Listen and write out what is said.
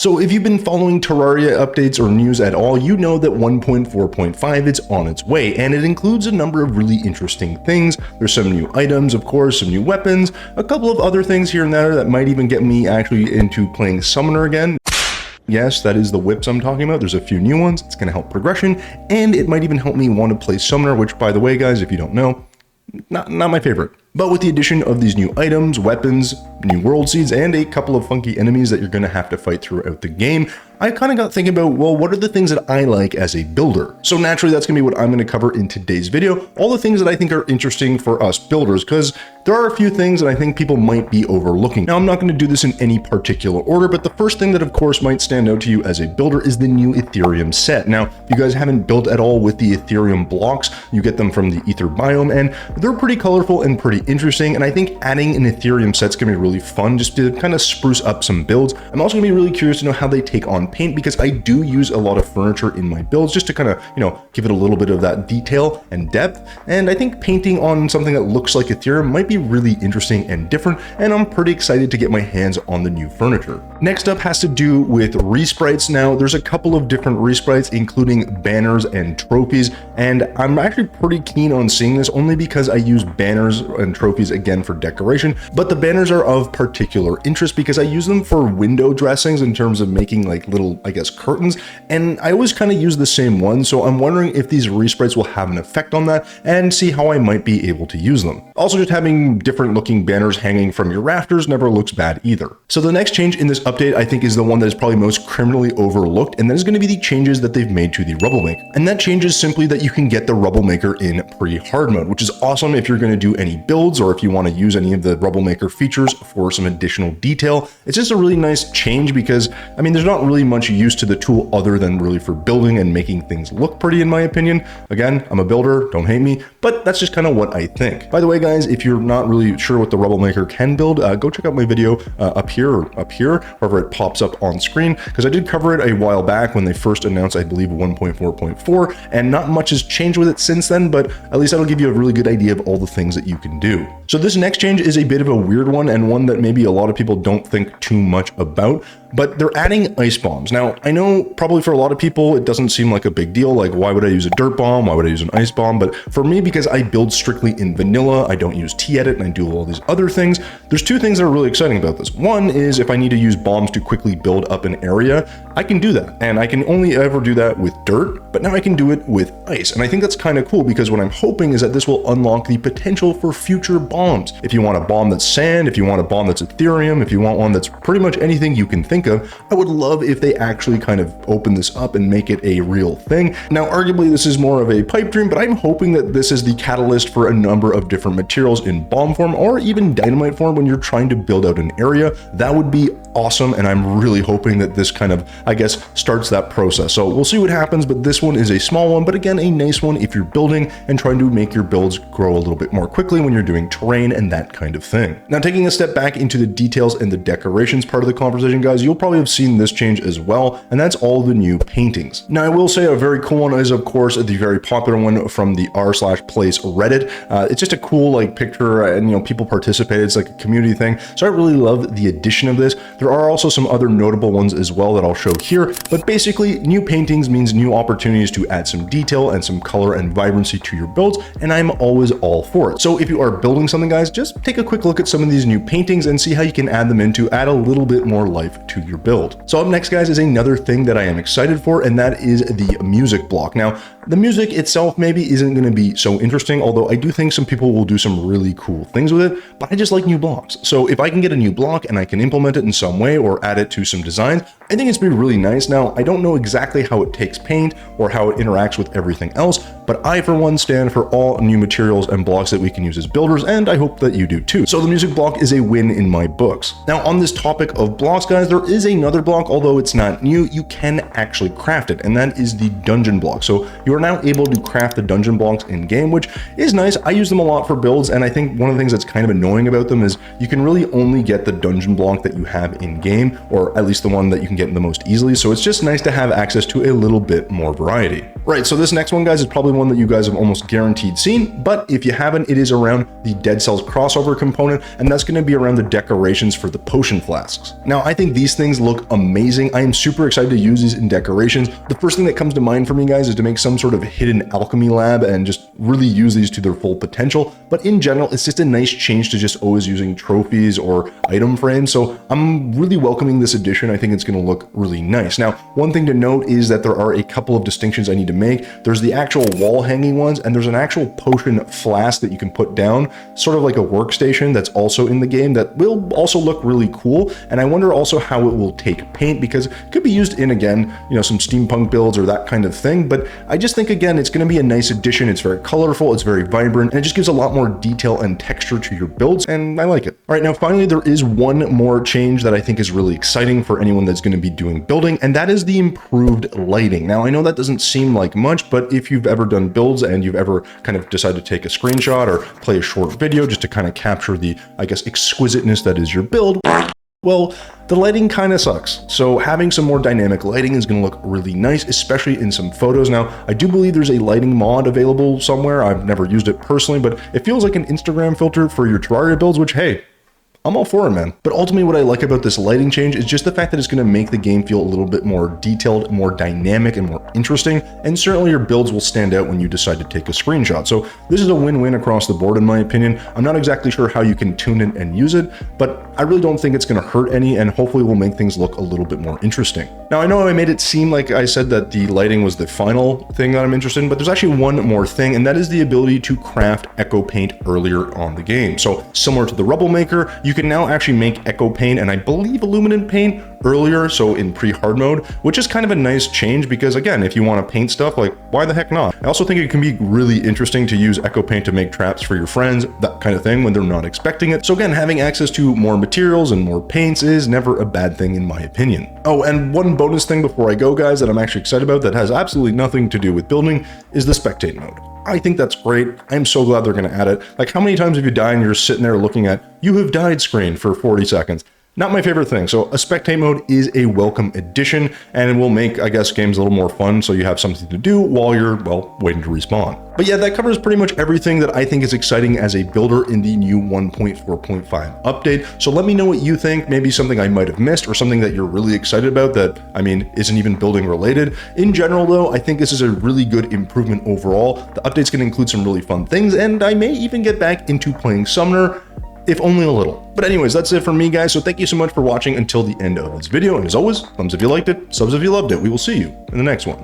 So if you've been following Terraria updates or news at all, you know that 1.4.5 is on its way, and it includes a number of really interesting things. There's some new items, of course, some new weapons, a couple of other things here and there that might even get me actually into playing Summoner again. Yes, that is the whips I'm talking about. There's a few new ones. It's going to help progression, and it might even help me want to play Summoner, which, by the way, guys, if you don't know, not my favorite. But with the addition of these new items, weapons, new world seeds, and a couple of funky enemies that you're going to have to fight throughout the game, I kind of got thinking about, well, what are the things that I like as a builder? So naturally, that's going to be what I'm going to cover in today's video. All the things that I think are interesting for us builders, because there are a few things that I think people might be overlooking. Now, I'm not going to do this in any particular order, but the first thing that, of course, might stand out to you as a builder is the new Ethereum set. Now, if you guys haven't built at all with the Ethereum blocks, you get them from the Ether biome, and they're pretty colorful and pretty interesting, and I think adding an Ethereum set's gonna be really fun just to kind of spruce up some builds. I'm also gonna be really curious to know how they take on paint, because I do use a lot of furniture in my builds just to kind of, give it a little bit of that detail and depth, and I think painting on something that looks like Ethereum might be really interesting and different, and I'm pretty excited to get my hands on the new furniture. Next up has to do with resprites. Now, there's a couple of different resprites, including banners and trophies, and I'm actually pretty keen on seeing this only because I use banners and trophies again for decoration, but the banners are of particular interest because I use them for window dressings in terms of making like little, I guess, curtains, and I always kind of use the same one, so I'm wondering if these resprites will have an effect on that and see how I might be able to use them. Also, just having different looking banners hanging from your rafters never looks bad either. So the next change in this update I think is the one that is probably most criminally overlooked, and that is going to be the changes that they've made to the Rubblemaker. And that change is simply that you can get the Rubblemaker in pre-hard mode, which is awesome if you're going to do any builds or if you want to use any of the Rubblemaker features for some additional detail. It's just a really nice change because, I mean, there's not really much use to the tool other than really for building and making things look pretty, in my opinion. Again, I'm a builder, don't hate me, but that's just kind of what I think. By the way, guys, if you're not really sure what the Rubblemaker can build, go check out my video up here, wherever it pops up on screen, because I did cover it a while back when they first announced, I believe, 1.4.4, and not much has changed with it since then, but at least that'll give you a really good idea of all the things that you can do. So this next change is a bit of a weird one, and one that maybe a lot of people don't think too much about, but they're adding ice bombs. Now, I know probably for a lot of people, it doesn't seem like a big deal. Like, why would I use a dirt bomb? Why would I use an ice bomb? But for me, because I build strictly in vanilla, I don't use T-edit, and I do all these other things, there's two things that are really exciting about this. One is if I need to use bombs to quickly build up an area, I can do that. And I can only ever do that with dirt, but now I can do it with ice. And I think that's kind of cool because what I'm hoping is that this will unlock the potential for future bombs. If you want a bomb that's sand, if you want a bomb that's Ethereum, if you want one that's pretty much anything you can think of, I would love if they actually kind of open this up and make it a real thing. Now, arguably this is more of a pipe dream, but I'm hoping that this is the catalyst for a number of different materials in bomb form or even dynamite form when you're trying to build out an area. That would be awesome, and I'm really hoping that this kind of, I guess, starts that process. So we'll see what happens, but this one is a small one, but again, a nice one if you're building and trying to make your builds grow a little bit more quickly when you're doing terrain and that kind of thing. Now, taking a step back into the details and the decorations part of the conversation, guys, you'll probably have seen this change as well, and that's all the new paintings. Now, I will say a very cool one is, of course, the very popular one from the r/place Reddit. It's just a cool like picture, and people participated. It's like a community thing, so I really love the addition of this. There are also some other notable ones as well that I'll show here, but basically new paintings means new opportunities to add some detail and some color and vibrancy to your builds, and I'm always all for it. So if you are building something, guys, just take a quick look at some of these new paintings and see how you can add them in to add a little bit more life to your build. So up next, guys, is another thing that I am excited for, and that is the music block. Now, the music itself maybe isn't going to be so interesting, although I do think some people will do some really cool things with it, but I just like new blocks. So if I can get a new block and I can implement it in some way or add it to some designs, I think it's been really nice. Now, I don't know exactly how it takes paint or how it interacts with everything else, but I, for one, stand for all new materials and blocks that we can use as builders, and I hope that you do too. So the music block is a win in my books. Now, on this topic of blocks, guys, there is another block, although it's not new, you can actually craft it, and that is the dungeon block. So you you are now able to craft the dungeon blocks in game, which is nice. I use them a lot for builds, and I think one of the things that's kind of annoying about them is you can really only get the dungeon block that you have in game, or at least the one that you can get the most easily. So it's just nice to have access to a little bit more variety. Right, so this next one, guys, is probably one that you guys have almost guaranteed seen, but if you haven't, it is around the Dead Cells crossover component, and that's going to be around the decorations for the potion flasks. Now, I think these things look amazing. I am super excited to use these in decorations. The first thing that comes to mind for me, guys, is to make some sort of hidden alchemy lab and just really use these to their full potential. But in general, it's just a nice change to just always using trophies or item frames. So I'm really welcoming this addition. I think it's going to look really nice. Now, one thing to note is that there are a couple of distinctions I need to make. There's the actual wall hanging ones, and there's an actual potion flask that you can put down, sort of like a workstation that's also in the game that will also look really cool. And I wonder also how it will take paint, because it could be used in, again, you know, some steampunk builds or that kind of thing. But I just think, again, it's going to be a nice addition. It's very colorful, it's very vibrant, and it just gives a lot more detail and texture to your builds, and I like it. All right, now finally, there is one more change that I think is really exciting for anyone that's going to be doing building, and that is the improved lighting. Now, I know that doesn't seem like much, but if you've ever done builds and you've ever kind of decided to take a screenshot or play a short video just to kind of capture the, I guess, exquisiteness that is your build, well, the lighting kind of sucks. So having some more dynamic lighting is going to look really nice, especially in some photos. Now, I do believe there's a lighting mod available somewhere. I've never used it personally, but it feels like an Instagram filter for your Terraria builds, which, hey, I'm all for it, man. But ultimately, what I like about this lighting change is just the fact that it's going to make the game feel a little bit more detailed, more dynamic, and more interesting. And certainly your builds will stand out when you decide to take a screenshot. So this is a win-win across the board, in my opinion. I'm not exactly sure how you can tune it and use it, but I really don't think it's going to hurt any, and hopefully will make things look a little bit more interesting. Now, I know I made it seem like I said that the lighting was the final thing that I'm interested in, but there's actually one more thing, and that is the ability to craft echo paint earlier on the game. So similar to the Rubblemaker, you can now actually make echo paint and I believe illuminant paint earlier, so in pre-hard mode, which is kind of a nice change because, again, if you want to paint stuff, like, why the heck not? I also think it can be really interesting to use echo paint to make traps for your friends, that kind of thing, when they're not expecting it. So again, having access to more materials and more paints is never a bad thing in my opinion. Oh, and one bonus thing before I go, guys, that I'm actually excited about that has absolutely nothing to do with building is the spectate mode. I think that's great. I'm so glad they're going to add it. Like, how many times have you died and you're sitting there looking at "you have died" screen for 40 seconds? Not my favorite thing. So a spectate mode is a welcome addition, and it will make, I guess, games a little more fun, so you have something to do while you're, well, waiting to respawn. But yeah, that covers pretty much everything that I think is exciting as a builder in the new 1.4.5 update. So let me know what you think, maybe something I might have missed or something that you're really excited about that, I mean, isn't even building related. In general, though, I think this is a really good improvement overall. The update's going to include some really fun things, and I may even get back into playing Summoner, if only a little. But anyways, that's it for me, guys. So thank you so much for watching until the end of this video. And as always, thumbs if you liked it, subs if you loved it. We will see you in the next one.